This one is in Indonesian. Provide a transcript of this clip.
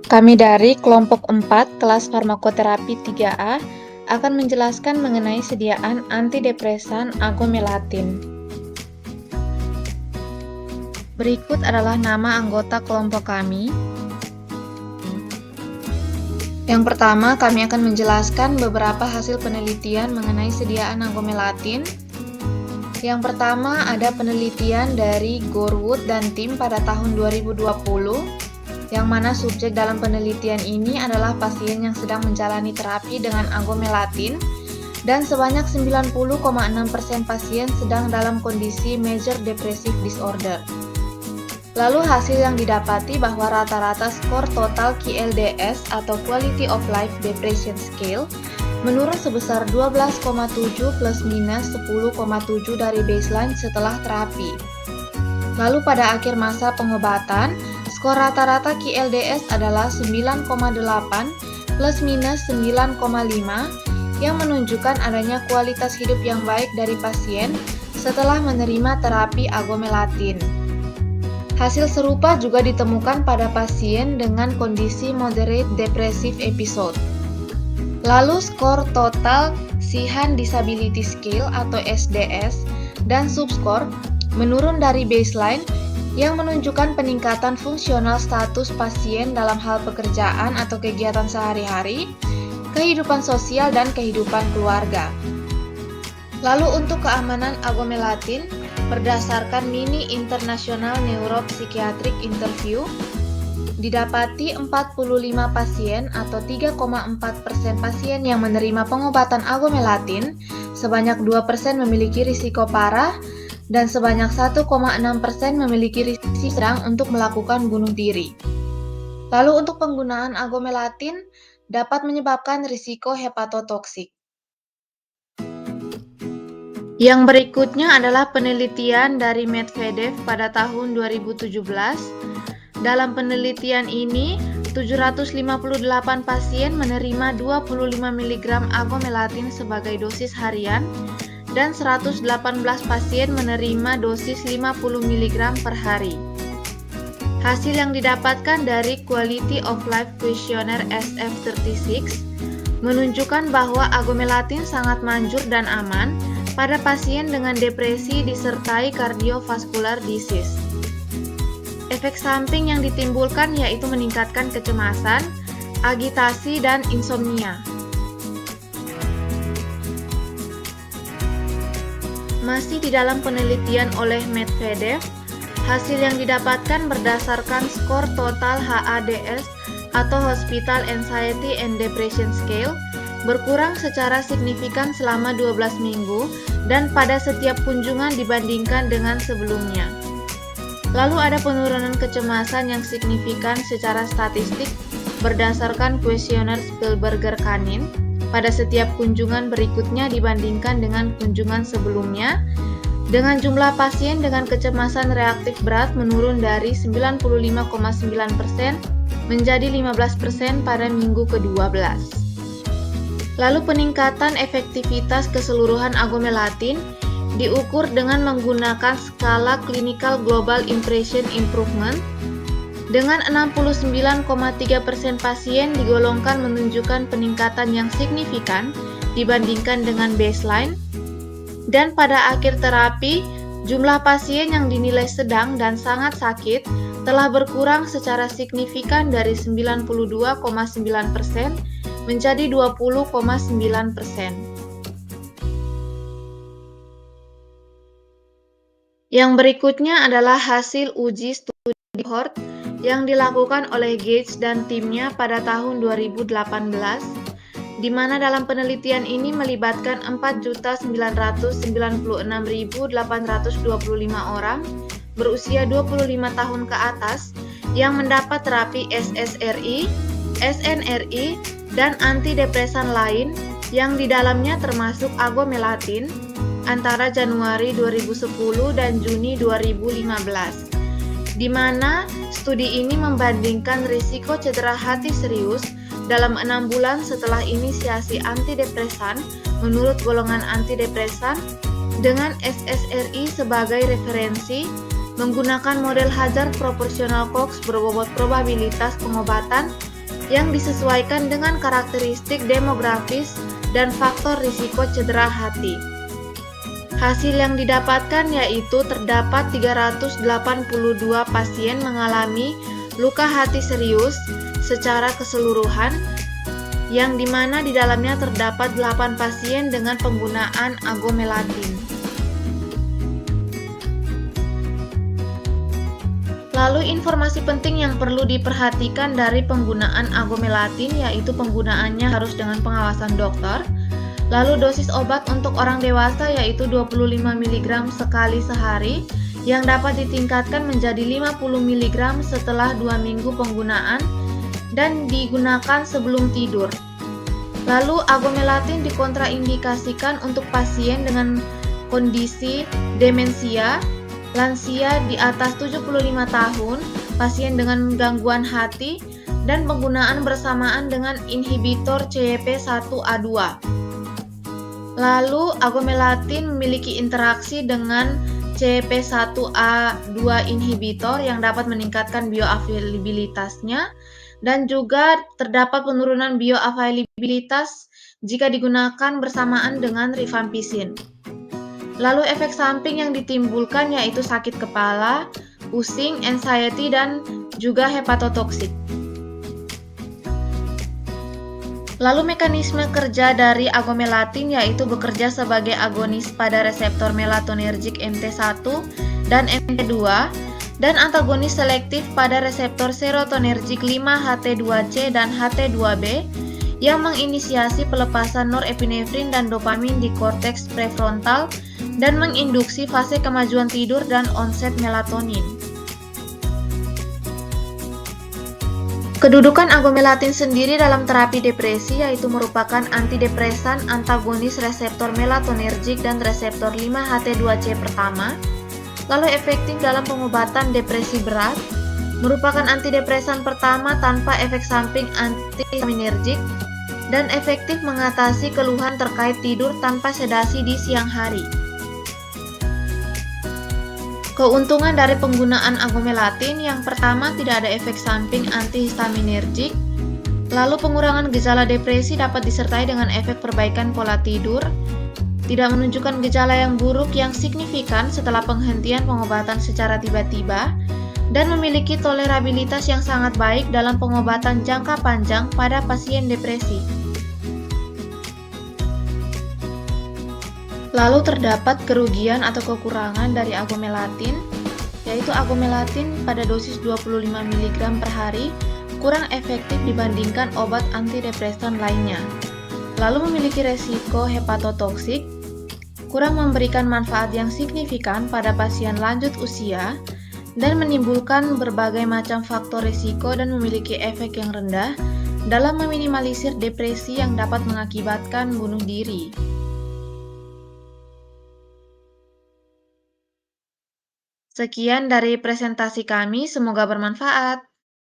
Kami dari kelompok 4 kelas farmakoterapi 3A akan menjelaskan mengenai sediaan antidepresan agomelatin. Berikut adalah nama anggota kelompok kami. Yang pertama, kami akan menjelaskan beberapa hasil penelitian mengenai sediaan agomelatin. Yang pertama, ada penelitian dari Gorwood dan tim pada tahun 2020, yang mana subjek dalam penelitian ini adalah pasien yang sedang menjalani terapi dengan agomelatin, dan sebanyak 90,6% pasien sedang dalam kondisi major depressive disorder. Lalu hasil yang didapati bahwa rata-rata skor total QLDS atau Quality of Life Depression Scale menurun sebesar 12,7 plus minus 10,7 dari baseline setelah terapi. Lalu pada akhir masa pengobatan, skor rata-rata QLDS adalah 9,8 plus minus 9,5 yang menunjukkan adanya kualitas hidup yang baik dari pasien setelah menerima terapi agomelatin. Hasil serupa juga ditemukan pada pasien dengan kondisi moderate depressive episode. Lalu skor total Sheehan Disability Scale atau SDS dan subskor menurun dari baseline yang menunjukkan peningkatan fungsional status pasien dalam hal pekerjaan atau kegiatan sehari-hari, kehidupan sosial, dan kehidupan keluarga. Lalu untuk keamanan agomelatin, berdasarkan Mini International Neuropsychiatric Interview, didapati 45 pasien atau 3,4% pasien yang menerima pengobatan agomelatin, sebanyak 2% memiliki risiko parah, dan sebanyak 1,6% memiliki risiko sedang untuk melakukan bunuh diri. Lalu untuk penggunaan agomelatin dapat menyebabkan risiko hepatotoksik. Yang berikutnya adalah penelitian dari Medvedev pada tahun 2017. Dalam penelitian ini, 758 pasien menerima 25 mg agomelatin sebagai dosis harian dan 118 pasien menerima dosis 50 mg per hari. Hasil yang didapatkan dari Quality of Life Questionnaire SF36 menunjukkan bahwa agomelatin sangat manjur dan aman pada pasien dengan depresi disertai cardiovascular disease. Efek samping yang ditimbulkan yaitu meningkatkan kecemasan, agitasi, dan insomnia. Masih di dalam penelitian oleh Medvedev, hasil yang didapatkan berdasarkan skor total HADS atau Hospital Anxiety and Depression Scale berkurang secara signifikan selama 12 minggu dan pada setiap kunjungan dibandingkan dengan sebelumnya. Lalu ada penurunan kecemasan yang signifikan secara statistik berdasarkan kuesioner Spielberger-Kanin pada setiap kunjungan berikutnya dibandingkan dengan kunjungan sebelumnya, dengan jumlah pasien dengan kecemasan reaktif berat menurun dari 95,9% menjadi 15% pada minggu ke-12. Lalu peningkatan efektivitas keseluruhan agomelatin diukur dengan menggunakan skala Clinical Global Impression Improvement. Dengan 69,3% pasien digolongkan menunjukkan peningkatan yang signifikan dibandingkan dengan baseline, dan pada akhir terapi, jumlah pasien yang dinilai sedang dan sangat sakit telah berkurang secara signifikan dari 92,9% menjadi 20,9%. Yang berikutnya adalah hasil uji studi cohort yang dilakukan oleh Gates dan timnya pada tahun 2018, di mana dalam penelitian ini melibatkan 4.996.825 orang berusia 25 tahun ke atas yang mendapat terapi SSRI, SNRI, dan antidepresan lain yang di dalamnya termasuk agomelatin antara Januari 2010 dan Juni 2015, di mana studi ini membandingkan risiko cedera hati serius dalam 6 bulan setelah inisiasi antidepresan menurut golongan antidepresan dengan SSRI sebagai referensi, menggunakan model Hazard Proportional Cox berbobot probabilitas pengobatan yang disesuaikan dengan karakteristik demografis dan faktor risiko cedera hati. Hasil yang didapatkan yaitu terdapat 382 pasien mengalami luka hati serius secara keseluruhan, yang dimana di dalamnya terdapat 8 pasien dengan penggunaan agomelatin. Lalu informasi penting yang perlu diperhatikan dari penggunaan agomelatin yaitu penggunaannya harus dengan pengawasan dokter. Lalu dosis obat untuk orang dewasa yaitu 25 mg sekali sehari yang dapat ditingkatkan menjadi 50 mg setelah 2 minggu penggunaan dan digunakan sebelum tidur. Lalu agomelatin dikontraindikasikan untuk pasien dengan kondisi demensia, lansia di atas 75 tahun, pasien dengan gangguan hati, dan penggunaan bersamaan dengan inhibitor CYP1A2. Lalu agomelatin memiliki interaksi dengan CYP1A2 inhibitor yang dapat meningkatkan bioavailabilitasnya, dan juga terdapat penurunan bioavailabilitas jika digunakan bersamaan dengan rifampicin. Lalu efek samping yang ditimbulkan yaitu sakit kepala, pusing, anxiety, dan juga hepatotoksik. Lalu mekanisme kerja dari agomelatin yaitu bekerja sebagai agonis pada reseptor melatonergic MT1 dan MT2 dan antagonis selektif pada reseptor serotonergic 5-HT2C dan HT2B yang menginisiasi pelepasan norepinefrin dan dopamin di korteks prefrontal dan menginduksi fase kemajuan tidur dan onset melatonin. Kedudukan agomelatin sendiri dalam terapi depresi yaitu merupakan antidepresan antagonis reseptor melatonergic dan reseptor 5-HT2C pertama, lalu efektif dalam pengobatan depresi berat, merupakan antidepresan pertama tanpa efek samping antihistaminergik, dan efektif mengatasi keluhan terkait tidur tanpa sedasi di siang hari. Keuntungan dari penggunaan agomelatin yang pertama tidak ada efek samping antihistaminergik, lalu pengurangan gejala depresi dapat disertai dengan efek perbaikan pola tidur, tidak menunjukkan gejala yang buruk yang signifikan setelah penghentian pengobatan secara tiba-tiba, dan memiliki tolerabilitas yang sangat baik dalam pengobatan jangka panjang pada pasien depresi. Lalu terdapat kerugian atau kekurangan dari agomelatin, yaitu agomelatin pada dosis 25 mg per hari kurang efektif dibandingkan obat antidepresan lainnya. Lalu memiliki resiko hepatotoksik, kurang memberikan manfaat yang signifikan pada pasien lanjut usia, dan menimbulkan berbagai macam faktor risiko dan memiliki efek yang rendah dalam meminimalisir depresi yang dapat mengakibatkan bunuh diri. Sekian dari presentasi kami, semoga bermanfaat.